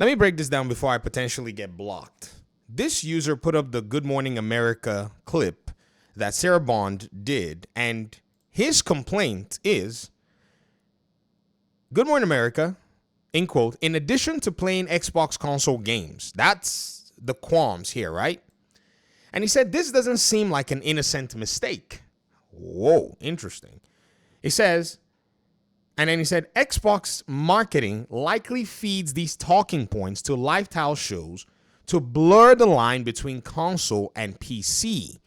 Let me break this down before I potentially get blocked. This user put up the Good Morning America clip that Sarah Bond did, and his complaint is, Good Morning America, in quote, in addition to playing Xbox console games. That's the qualms here, right? And he said, this doesn't seem like an innocent mistake. Whoa, interesting. He says, and then he said, Xbox marketing likely feeds these talking points to lifestyle shows to blur the line between console and PC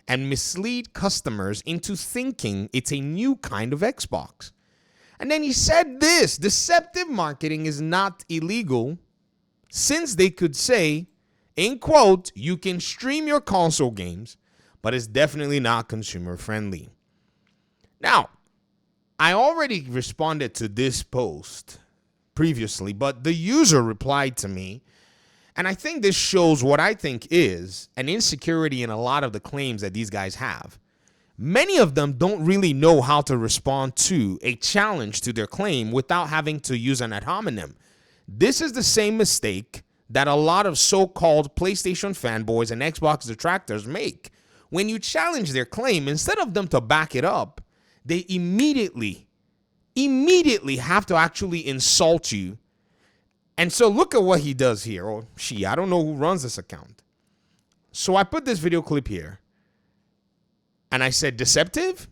and mislead customers into thinking it's a new kind of Xbox. And then he said this, deceptive marketing is not illegal since they could say, in quote, you can stream your console games, but it's definitely not consumer friendly. Now, I already responded to this post previously, but the user replied to me, and I think this shows what I think is an insecurity in a lot of the claims that these guys have. Many of them don't really know how to respond to a challenge to their claim without having to use an ad hominem. This is the same mistake that a lot of so-called PlayStation fanboys and Xbox detractors make. When you challenge their claim, instead of them to back it up, they immediately have to actually insult you. And so look at what he does here, or she, I don't know who runs this account. So I put this video clip here, and I said, deceptive?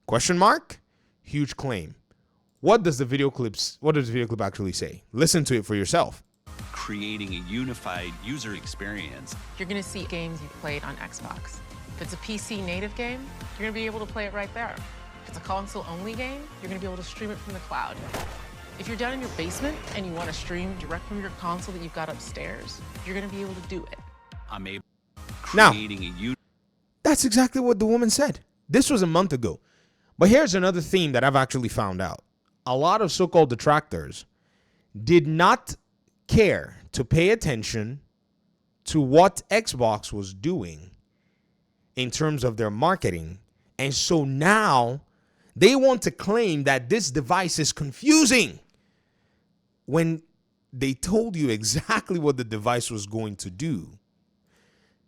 Question mark? Huge claim. What does the video clip actually say? Listen to it for yourself. Creating a unified user experience. You're going to see games you've played on Xbox. If it's a PC native game, you're going to be able to play it right there. If it's a console-only game, you're going to be able to stream it from the cloud. If you're down in your basement and you want to stream direct from your console that you've got upstairs, you're going to be able to do it. I'm able Now, that's exactly what the woman said. This was a month ago. But here's another theme that I've actually found out. A lot of so-called detractors did not care to pay attention to what Xbox was doing in terms of their marketing. And so now they want to claim that this device is confusing when they told you exactly what the device was going to do.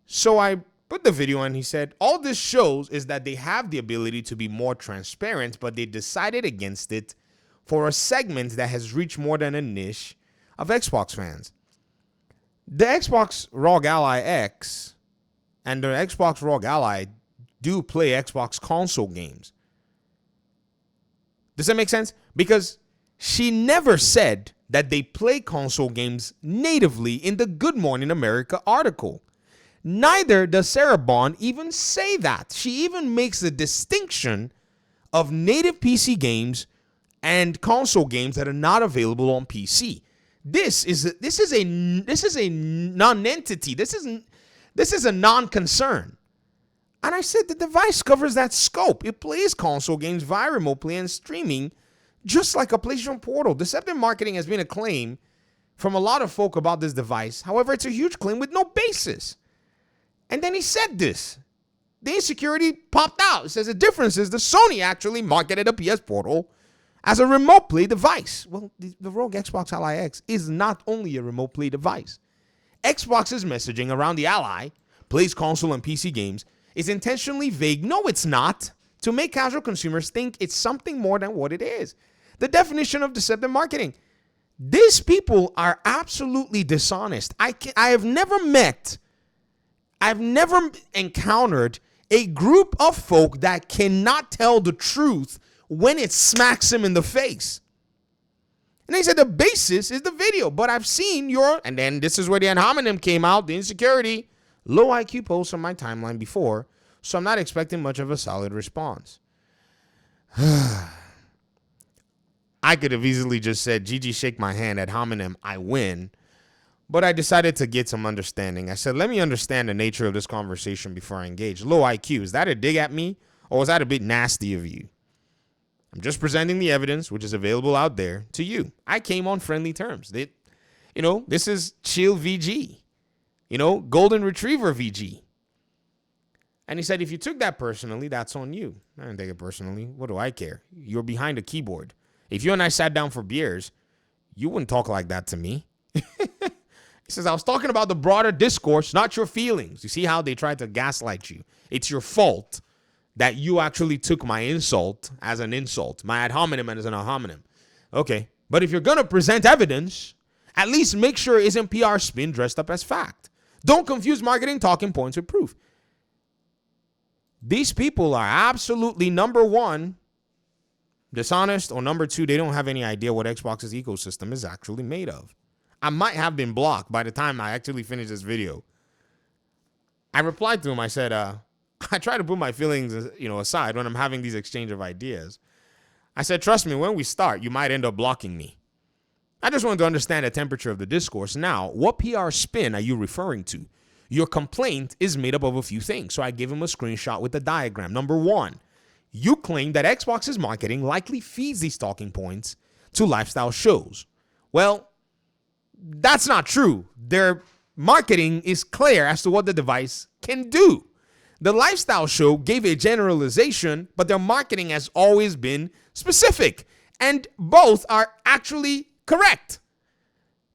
So I put the video and he said, all this shows is that they have the ability to be more transparent, but they decided against it for a segment that has reached more than a niche of Xbox fans. The Xbox ROG Ally X and the Xbox ROG Ally do play Xbox console games. Does that make sense? Because she never said that they play console games natively in the Good Morning America article. Neither does Sarah Bond even say that. She even makes a distinction of native PC games and console games that are not available on PC. This is a non-entity. This is a non-concern. And I said the device covers that scope. It plays console games via remote play and streaming, just like a PlayStation Portal. Deceptive marketing has been a claim from a lot of folk about this device. However, it's a huge claim with no basis. And then he said this. The insecurity popped out. It says the difference is the Sony actually marketed a PS Portal as a remote play device. Well, the ROG Xbox Ally X is not only a remote play device. Xbox's messaging around the Ally, plays console and PC games, is intentionally vague. No, it's not. To make casual consumers think it's something more than what it is. The definition of deceptive marketing. These people are absolutely dishonest. I've never encountered a group of folk that cannot tell the truth when it smacks him in the face. And they said the basis is the video, but I've seen and then this is where the ad hominem came out, the insecurity, low IQ posts on my timeline before, so I'm not expecting much of a solid response. I could have easily just said, Gigi, shake my hand, ad hominem, I win. But I decided to get some understanding. I said, let me understand the nature of this conversation before I engage. Low IQ, is that a dig at me? Or was that a bit nasty of you? I'm just presenting the evidence, which is available out there, to you. I came on friendly terms. This is chill VG. Golden Retriever VG. And he said, if you took that personally, that's on you. I didn't take it personally. What do I care? You're behind a keyboard. If you and I sat down for beers, you wouldn't talk like that to me. He says, I was talking about the broader discourse, not your feelings. You see how they tried to gaslight you? It's your fault that you actually took my insult as an insult, my ad hominem as an ad hominem. Okay, but if you're going to present evidence, at least make sure it isn't PR spin dressed up as fact. Don't confuse marketing talking points with proof. These people are absolutely, number one, dishonest, or number two, they don't have any idea what Xbox's ecosystem is actually made of. I might have been blocked by the time I actually finished this video. I replied to him. I said, I try to put my feelings, aside when I'm having these exchange of ideas. I said, trust me, when we start, you might end up blocking me. I just wanted to understand the temperature of the discourse. Now, what PR spin are you referring to? Your complaint is made up of a few things. So I gave him a screenshot with the diagram. Number one, you claim that Xbox's marketing likely feeds these talking points to lifestyle shows. Well, that's not true. Their marketing is clear as to what the device can do. The lifestyle show gave a generalization, but their marketing has always been specific. And both are actually correct.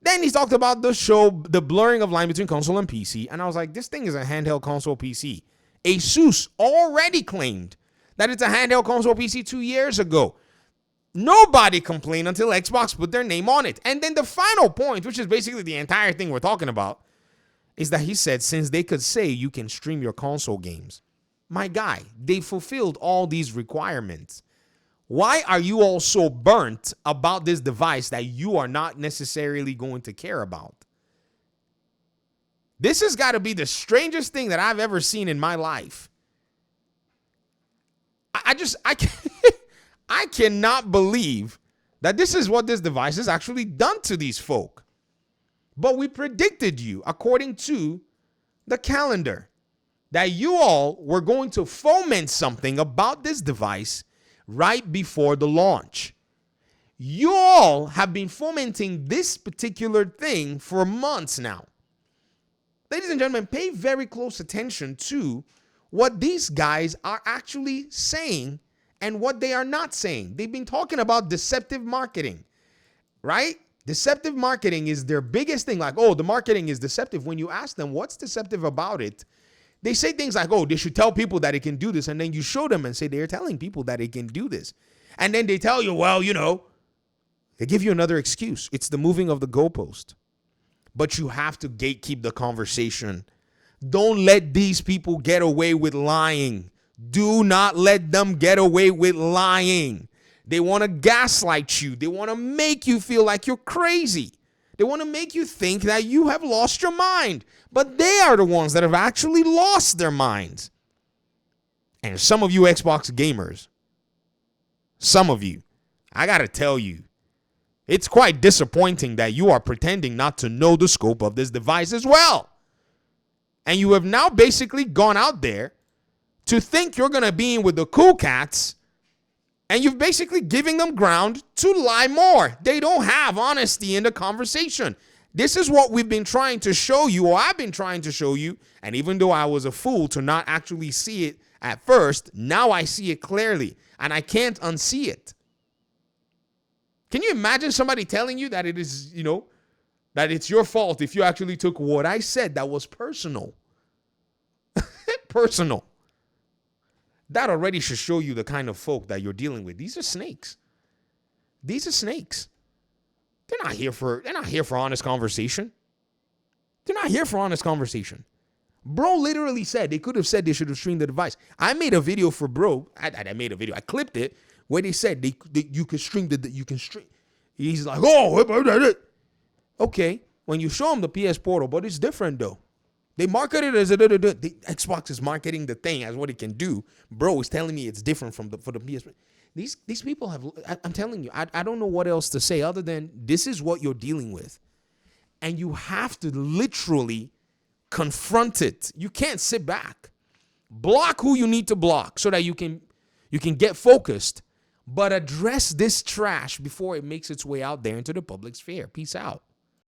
Then he talked about the show, the blurring of line between console and PC. And I was like, this thing is a handheld console PC. Asus already claimed that it's a handheld console PC 2 years ago. Nobody complained until Xbox put their name on it. And then the final point, which is basically the entire thing we're talking about, is that he said, since they could say you can stream your console games, my guy, they fulfilled all these requirements. Why are you all so burnt about this device that you are not necessarily going to care about? This has got to be the strangest thing that I've ever seen in my life. I cannot believe that this is what this device has actually done to these folk. But we predicted you, according to the calendar, that you all were going to foment something about this device right before the launch. You all have been fomenting this particular thing for months now. Ladies and gentlemen, pay very close attention to what these guys are actually saying and what they are not saying. They've been talking about deceptive marketing, right? Deceptive marketing is their biggest thing. Like, oh, the marketing is deceptive. When you ask them what's deceptive about it, they say things like, oh, they should tell people that it can do this. And then you show them and say they're telling people that it can do this. And then they tell you, well, they give you another excuse. It's the moving of the goalpost. But you have to gatekeep the conversation. Don't let these people get away with lying. Do not let them get away with lying. They want to gaslight you. They want to make you feel like you're crazy. They want to make you think that you have lost your mind. But they are the ones that have actually lost their minds. And some of you Xbox gamers, some of you, I got to tell you, it's quite disappointing that you are pretending not to know the scope of this device as well. And you have now basically gone out there to think you're going to be in with the cool cats, and you've basically giving them ground to lie more. They don't have honesty in the conversation. This is what we've been trying to show you, or I've been trying to show you, and even though I was a fool to not actually see it at first, now I see it clearly, and I can't unsee it. Can you imagine somebody telling you that it is, that it's your fault if you actually took what I said that was personal? Personal. That already should show you the kind of folk that you're dealing with. These are snakes. These are snakes. They're not here for honest conversation. They're not here for honest conversation. Bro literally said they could have said they should have streamed the device. I made a video for bro. I made a video. I clipped it where they said you can stream you can stream. He's like, oh, okay. When you show him the PS Portal, but it's different though. They market it as Xbox is marketing the thing as what it can do. Bro is telling me it's different for the PS. These people have. I'm telling you, I don't know what else to say other than this is what you're dealing with, and you have to literally confront it. You can't sit back. Block who you need to block so that you can get focused, but address this trash before it makes its way out there into the public sphere. Peace out.